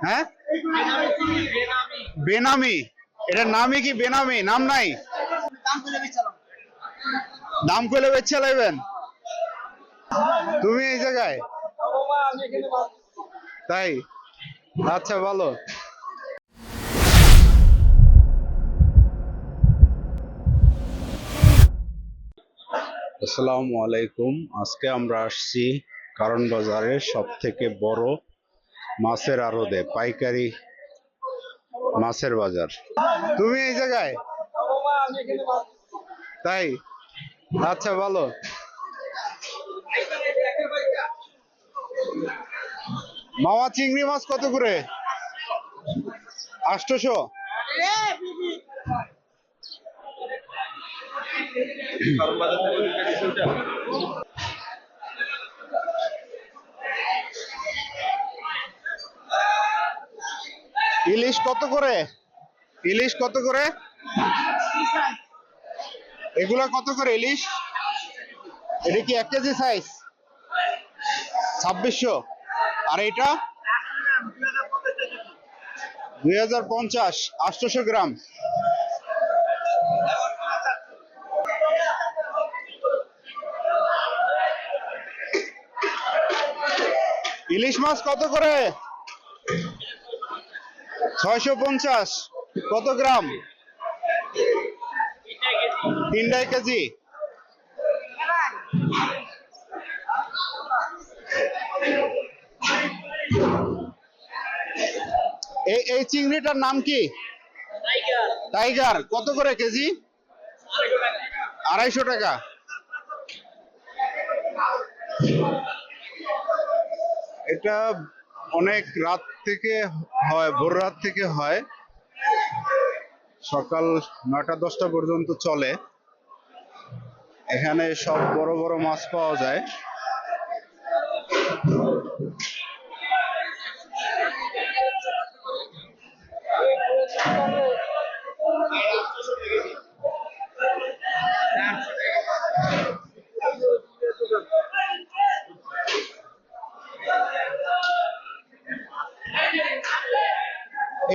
হ্যাঁ, বেনামি। এটার নামই কি বেনামি? নাম নাই? দাম কইলে বেচে লাইবেন তুমি এই জায়গায়? তাই? আচ্ছা, ভালো। আসসালামু আলাইকুম। আজকে আমরা আসছি কারণ বাজারের সব থেকে বড় মাছের আড়তে, পাইকারি মাছের বাজার। তুমি এই জায়গায়? তাই? আচ্ছা, ভালো। মামা, চিংড়ি মাছ কত করে? 800। ইলিশ কত করে? ইলিশ কত করে? এগুলা কত করে ইলিশ? এটা কি 1 কেজি সাইজ? 2600। আর এটা 2050, 800 গ্রাম। ইলিশ মাছ কত করে? 650। কত গ্রাম? 3 কেজি। এই চিংড়িটার নাম কি? টাইগার। কত করে কেজি? 250 টাকা। এটা অনেক রাত থেকে হয়, ভোর রাত থেকে হয়, সকাল 9টা-10টা পর্যন্ত চলে। এখানে সব বড় বড় মাছ পাওয়া যায়।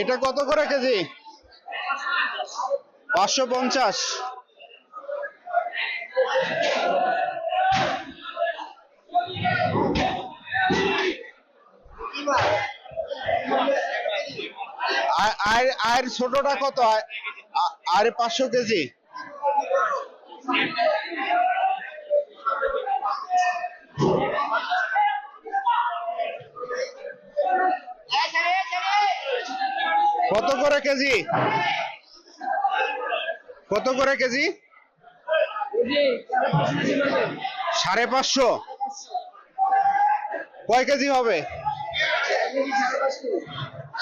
এটা কত করে কেজি? 550। আর ছোটটা কত? আর 500 কেজি। কত করে কেজি? কত করে কেজি? 550। কয় কেজি হবে?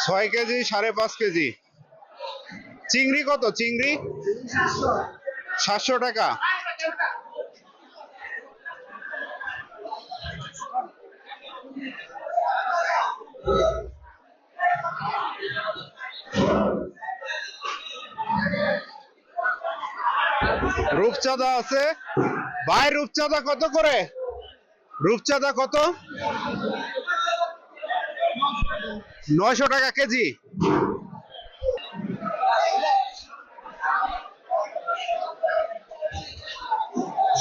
6 কেজি, 5.5 কেজি। চিংড়ি কত? চিংড়ি 700 টাকা। রূপচাঁদা আছে ভাই? রূপচাঁদা কত করে? রূপচাঁদা কত? 900 টাকা কেজি।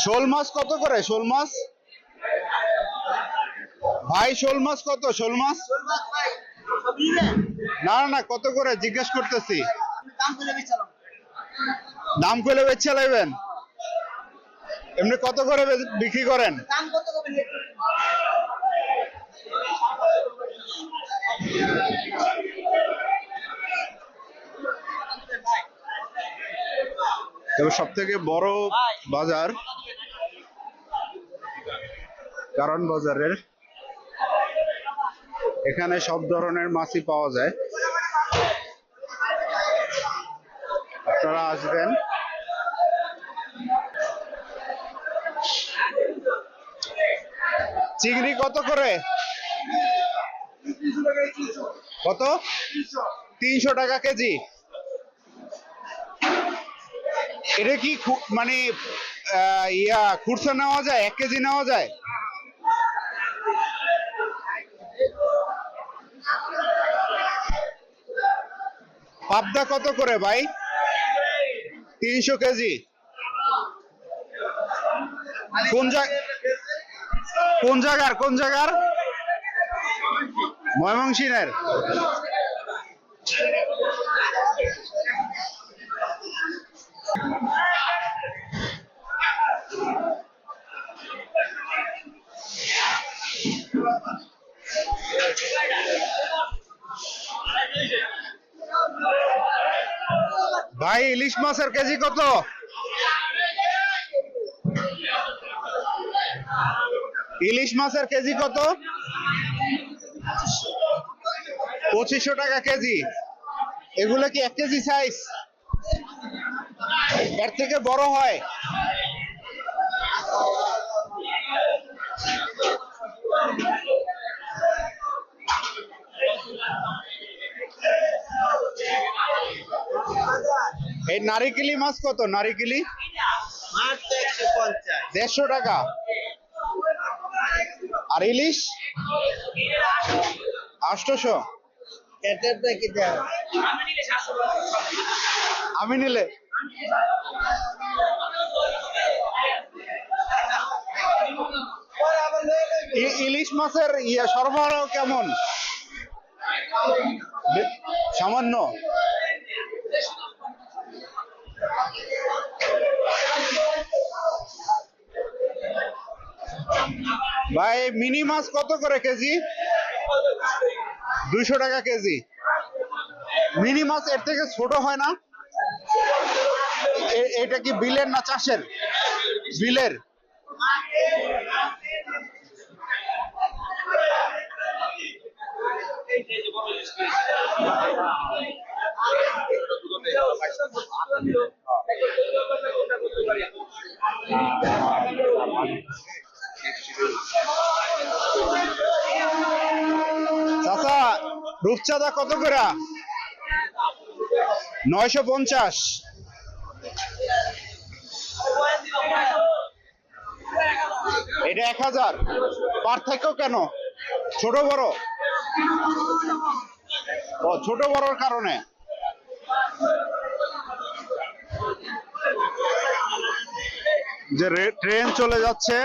শোল মাছ কত করে? শোল মাছ ভাই, শোল মাছ কত? শোল মাছ না না, কত করে জিজ্ঞেস করতেছি। দাম কইলে বেচে লাইবেন? এমনি কত করে বিক্রি করেন? তবে সব থেকে বড় বাজার কারণ বাজারের। এখানে সব ধরনের মাছই পাওয়া যায়। আপনারা আসবেন। চিংড়ি কত করে? কত? 300 টাকা কেজি। এটা কি মানে খুচরা নেওয়া যায়, 1 কেজি নেওয়া যায়? পাবদা কত করে ভাই? 300 কেজি। কোন জায়গার? ময়মনসিংহের। ভাই ইলিশ মাছের কেজি কত? ইলিশ মাছের কেজি কত? 2500 টাকা কেজি। এগুলো কি 1 কেজি সাইজ? এর থেকে বড় হয়? এই নারিকেলি মাছ কত? নারিকেলি 150 টাকা। আর ইলিশ 800। আমি নিলে ইলিশ মাছের সরবরাহ কেমন? সামান্য। ভাই মিনি মাছ কত করে কেজি? 200 টাকা কেজি। মিনি মাছ এর থেকে ছোট হয় না? এটা কি বিলের না চাষের? বিলের। চাচা রূপচাঁদা কত করে? 950। এটা 1000। পার্থক্য কেন? ছোট বড়? ও ছোট বড়র কারণে। যে ট্রেন চলে যাচ্ছে।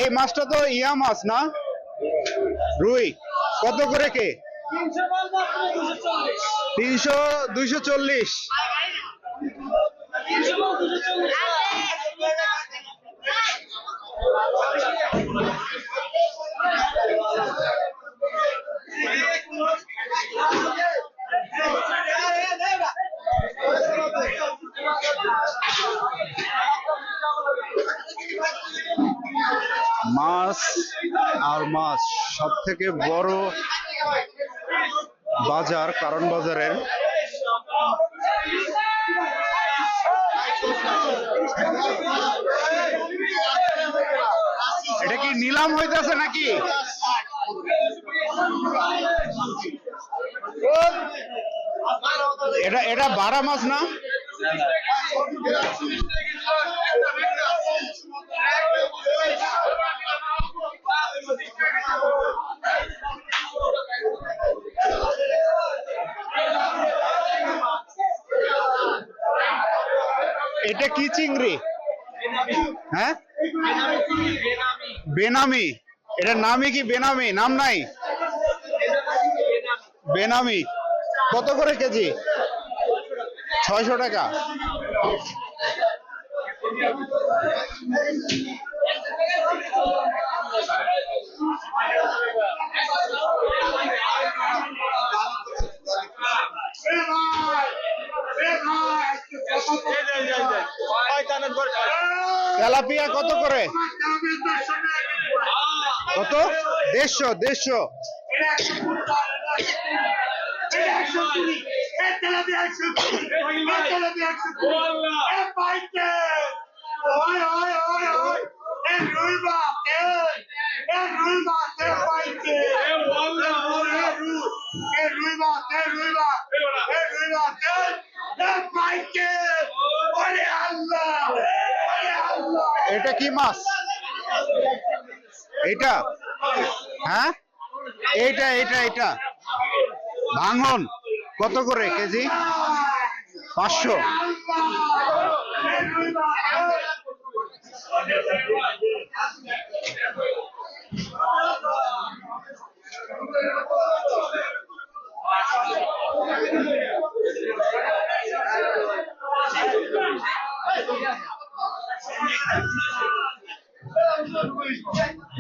এই মাছটা তো মাছ না? রুই কত করে কে? 300, 240। মাছ আর মাছ সব থেকে বড় বাজার কারণ বাজারের। এটা কি নিলাম হইতেছে নাকি? এটা বারা মাছ না? এটা কি চিংড়ি? হ্যাঁ বেনামি। এটার নামই কি বেনামি? নাম নাই? বেনামি কত করে কেজি? 600 টাকা। তেলাপিয়া কত করে? কত? 150। এটা কি মাছ? এটা হ্যাঁ, এটা ভাঙন কত করে কেজি? 500।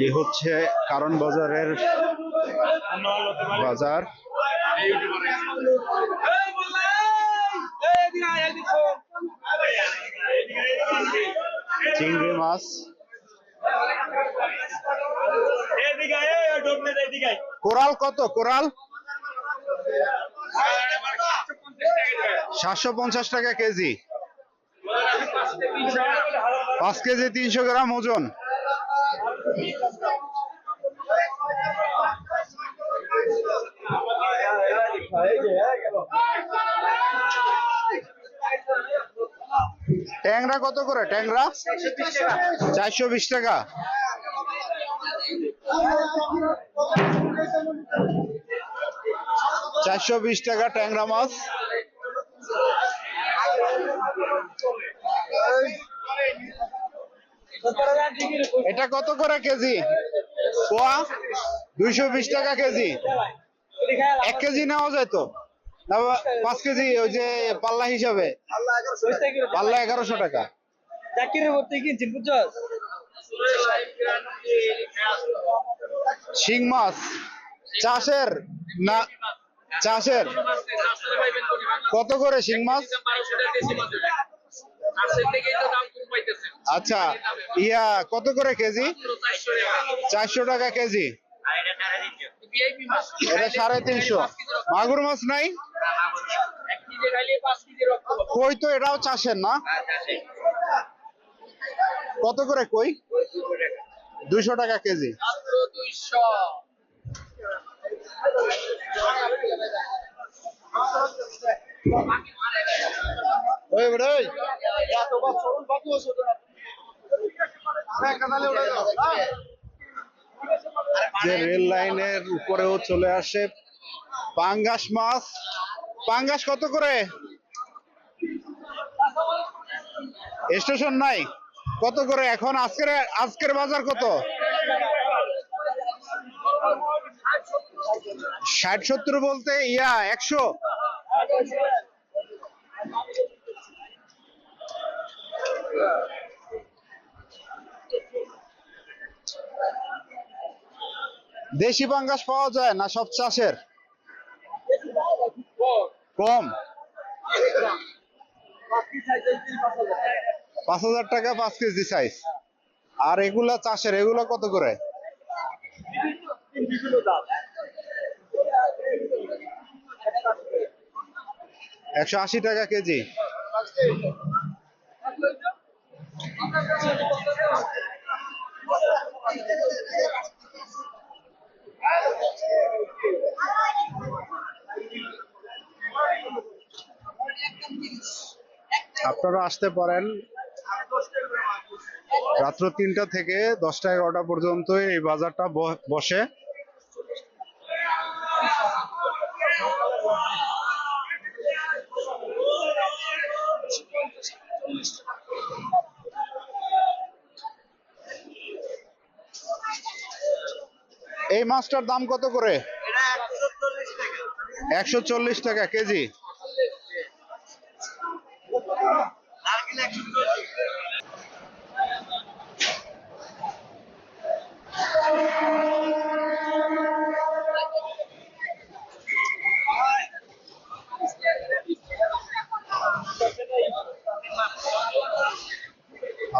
এই হচ্ছে কারণ বাজারের বাজার। চিংড়ি মাছ, কোরাল কত? কোরাল 750 টাকা কেজি। 5 কেজি 300 গ্রাম ওজন। ট্যাংরা কত করে? ট্যাংরা 420 টাকা। টাকা ট্যাংরা মাছ। এটা কত করে কেজি? পোয়া 220 টাকা কেজি। 1 কেজি নেওয়া যায় তো? 5 কেজি ওই যে পাল্লা হিসাবে? পাল্লা 1100 টাকা। শিং মাছ চাষের না চাষের কত করে শিং মাছ? আচ্ছা, ইয়া কত করে কেজি? 400 টাকা কেজি। এটা 350। মাগুর মাছ নাই? কই তো এটাও চাষের না? কত করে কই? 200 টাকা কেজি। যে রেল লাইনের উপরেও চলে আসে পাঙ্গাস মাছ। পাঙ্গাস কত করে? স্টেশন নাই? কত করে এখন? আজকের বাজার কত? 60-70 বলতে 100। দেশি পাঙ্গাস পাওয়া যায় না? সব চাষের? কম। 5000 টাকা 5 কেজি সাইজ। আর এগুলা চাষের, এগুলা কত করে? 180 টাকা কেজি। আপনারা আসতে পারেন রাত্র 3টা থেকে 10টা-11টা পর্যন্ত এই বাজারটা বসে। এই মাছটার দাম কত করে? 140 টাকা কেজি।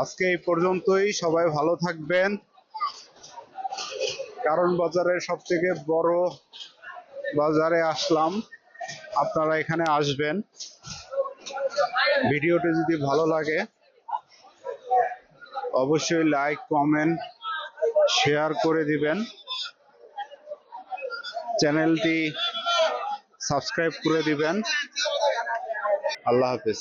আজকে এই পর্যন্তই। সবাই ভালো থাকবেন। কারণ বাজারের সব থেকে বড় বাজারে আসলাম। আপনারা এখানে আসবেন। ভিডিওটি যদি ভালো লাগে অবশ্যই লাইক, কমেন্ট, শেয়ার করে দিবেন। চ্যানেলটি সাবস্ক্রাইব করে দিবেন। আল্লাহ হাফেজ।